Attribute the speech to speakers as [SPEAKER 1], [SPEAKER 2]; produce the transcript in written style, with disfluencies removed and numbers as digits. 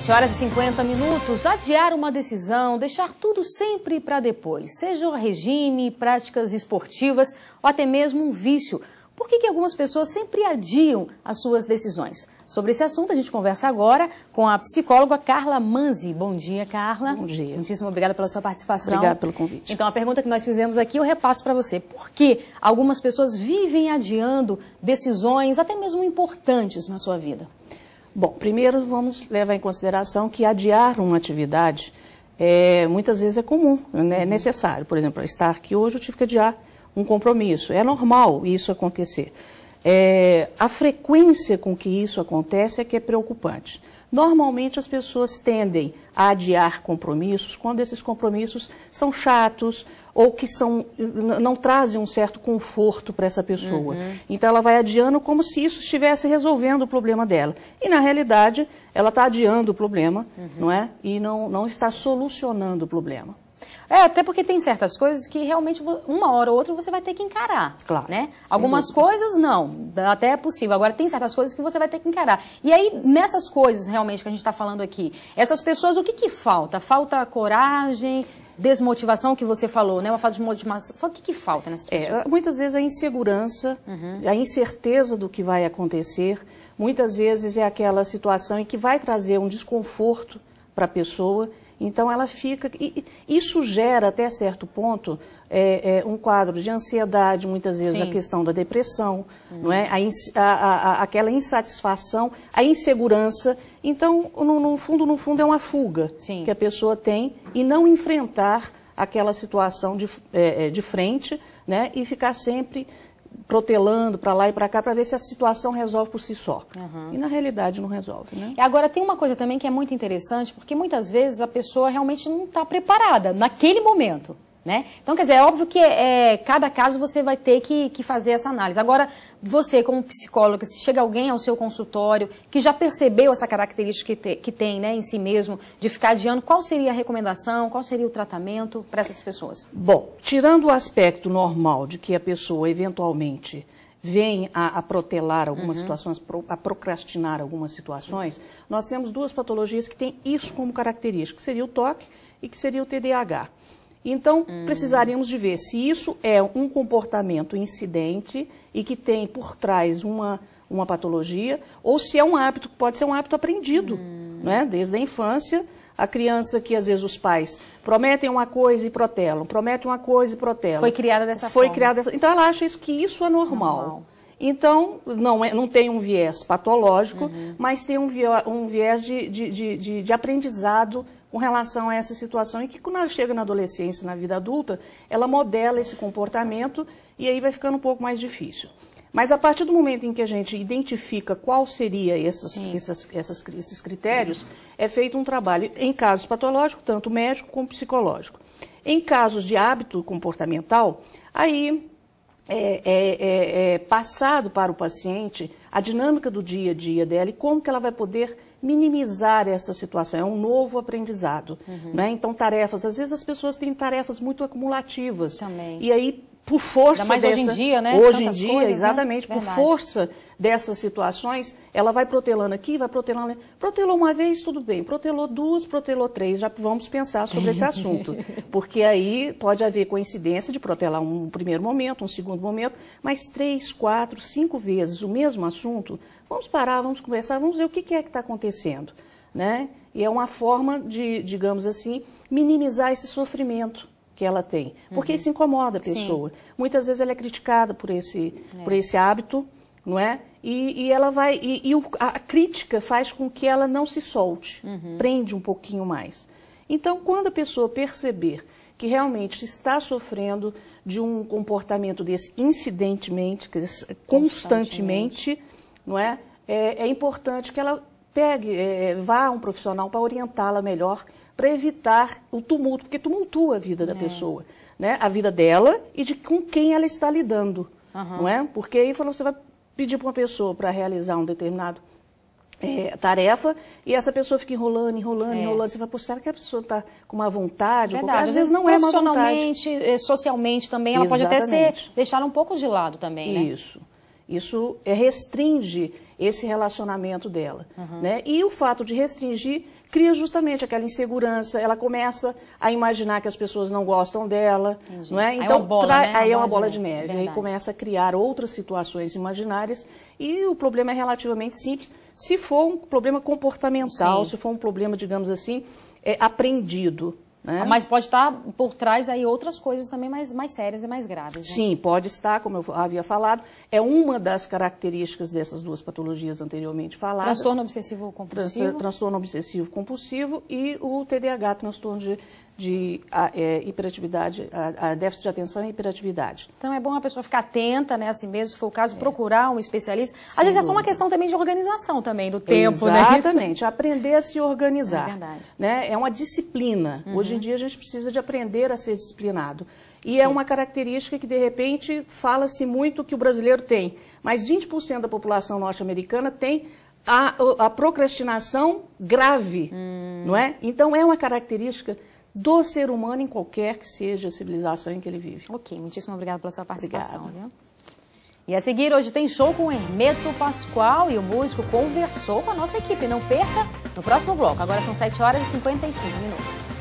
[SPEAKER 1] 7h50. Adiar uma decisão, deixar tudo sempre para depois, seja regime, práticas esportivas ou até mesmo um vício. Por que algumas pessoas sempre adiam as suas decisões? Sobre esse assunto a gente conversa agora com a psicóloga Carla Manzi. Bom dia, Carla.
[SPEAKER 2] Bom dia.
[SPEAKER 1] Muitíssimo obrigada pela sua participação.
[SPEAKER 2] Obrigada pelo convite.
[SPEAKER 1] Então, a pergunta que nós fizemos aqui eu repasso para você. Por que algumas pessoas vivem adiando decisões até mesmo importantes na sua vida?
[SPEAKER 2] Bom, primeiro vamos levar em consideração que adiar uma atividade muitas vezes é comum, né? É necessário. Por exemplo, estar aqui hoje eu tive que adiar um compromisso. É normal isso acontecer. A frequência com que isso acontece é que é preocupante. Normalmente as pessoas tendem a adiar compromissos quando esses compromissos são chatos ou que não trazem um certo conforto para essa pessoa. Então ela vai adiando como se isso estivesse resolvendo o problema dela. E na realidade ela está adiando o problema, não é? E não está solucionando o problema.
[SPEAKER 1] Até porque tem certas coisas que realmente uma hora ou outra você vai ter que encarar,
[SPEAKER 2] claro,
[SPEAKER 1] né? Algumas coisas não, até é possível. Agora tem certas coisas que você vai ter que encarar. E aí, nessas coisas realmente que a gente está falando aqui, essas pessoas, o que falta? Falta coragem, desmotivação que você falou, né? Uma falta de motivação. O que falta nessas pessoas?
[SPEAKER 2] Muitas vezes a insegurança, a incerteza do que vai acontecer, muitas vezes é aquela situação em que vai trazer um desconforto para a pessoa. Então ela fica, e isso gera até certo ponto um quadro de ansiedade, muitas vezes. Sim. A questão da depressão, não é? Aquela insatisfação, a insegurança. Então, no fundo é uma fuga. Sim. Que a pessoa tem e não enfrentar aquela situação de frente, né? E ficar sempre protelando para lá e para cá para ver se a situação resolve por si só. E na realidade não resolve, né?
[SPEAKER 1] E agora tem uma coisa também que é muito interessante, porque muitas vezes a pessoa realmente não está preparada naquele momento, né? Então, quer dizer, é óbvio que cada caso você vai ter que fazer essa análise. Agora, você como psicóloga, se chega alguém ao seu consultório que já percebeu essa característica que tem, né, em si mesmo, de ficar adiando, qual seria a recomendação, qual seria o tratamento para essas pessoas?
[SPEAKER 2] Bom, tirando o aspecto normal de que a pessoa eventualmente vem a protelar algumas situações, a procrastinar algumas situações, nós temos duas patologias que têm isso como característica, que seria o TOC e que seria o TDAH. Então, precisaríamos de ver se isso é um comportamento incidente e que tem por trás uma patologia, ou se é um hábito, que pode ser um hábito aprendido, né? Desde a infância. A criança que, às vezes, os pais prometem uma coisa e protelam, prometem uma coisa e protelam.
[SPEAKER 1] Foi criada dessa forma.
[SPEAKER 2] Então, ela acha que isso é normal. Então, não tem um viés patológico, mas tem um viés de aprendizado com relação a essa situação, e que quando ela chega na adolescência, na vida adulta, ela modela esse comportamento e aí vai ficando um pouco mais difícil. Mas a partir do momento em que a gente identifica qual seria esses critérios, é feito um trabalho em casos patológicos, tanto médico como psicológico. Em casos de hábito comportamental, aí passado para o paciente a dinâmica do dia a dia dela e como que ela vai poder minimizar essa situação. É um novo aprendizado, né? Então, tarefas, às vezes as pessoas têm tarefas muito acumulativas.
[SPEAKER 1] Também.
[SPEAKER 2] E aí, por força
[SPEAKER 1] mais hoje em dia, né?
[SPEAKER 2] Hoje em dia,
[SPEAKER 1] coisas,
[SPEAKER 2] exatamente, né? Por força dessas situações, ela vai protelando aqui, vai protelando ali. Protelou uma vez, tudo bem. Protelou duas, protelou três, já vamos pensar sobre esse assunto. Porque aí pode haver coincidência de protelar um primeiro momento, um segundo momento, mas 3, 4, 5 vezes o mesmo assunto. Vamos parar, vamos conversar, vamos ver o que é que está acontecendo, né? E é uma forma de, digamos assim, minimizar esse sofrimento que ela tem, porque isso incomoda a pessoa. Sim. Muitas vezes ela é criticada por esse hábito, não é? E ela vai, a crítica faz com que ela não se solte, prende um pouquinho mais. Então, quando a pessoa perceber que realmente está sofrendo de um comportamento desse incidentemente, constantemente, não é? É importante que ela vá a um profissional para orientá-la melhor, para evitar o tumulto, porque tumultua a vida da pessoa, né? A vida dela e com quem ela está lidando, não é? Porque aí você vai pedir para uma pessoa para realizar um determinado tarefa e essa pessoa fica enrolando. Você vai, poxa, será que a pessoa está com uma vontade?
[SPEAKER 1] Verdade.
[SPEAKER 2] Às vezes não é uma vontade.
[SPEAKER 1] Profissionalmente, socialmente também, ela pode até ser deixada um pouco de lado também, né?
[SPEAKER 2] Isso. Isso restringe esse relacionamento dela. Né? E o fato de restringir cria justamente aquela insegurança, ela começa a imaginar que as pessoas não gostam dela. Não é? Então, aí é uma bola de neve. Aí começa a criar outras situações imaginárias e o problema é relativamente simples. Se for um problema comportamental, se for um problema, digamos assim, aprendido. Né?
[SPEAKER 1] Mas pode estar por trás aí outras coisas também mais sérias e mais graves. Né?
[SPEAKER 2] Sim, pode estar, como eu havia falado, é uma das características dessas duas patologias anteriormente faladas.
[SPEAKER 1] Transtorno obsessivo compulsivo.
[SPEAKER 2] Transtorno obsessivo compulsivo e o TDAH, transtorno de hiperatividade, déficit de atenção e hiperatividade.
[SPEAKER 1] Então é bom a pessoa ficar atenta, né, assim mesmo, se for o caso, procurar um especialista. Às vezes é só uma questão também de organização também, do tempo,
[SPEAKER 2] Exatamente, aprender a se organizar.
[SPEAKER 1] É verdade.
[SPEAKER 2] Né? É uma disciplina. Hoje em dia a gente precisa de aprender a ser disciplinado. E é uma característica que, de repente, fala-se muito que o brasileiro tem, mas 20% da população norte-americana tem a procrastinação grave, não é? Então é uma característica do ser humano em qualquer que seja a civilização em que ele vive.
[SPEAKER 1] Ok, muitíssimo obrigada pela sua participação. Viu? E a seguir, hoje tem show com o Hermeto Pascoal e o músico conversou com a nossa equipe. Não perca no próximo bloco. Agora são 7h55.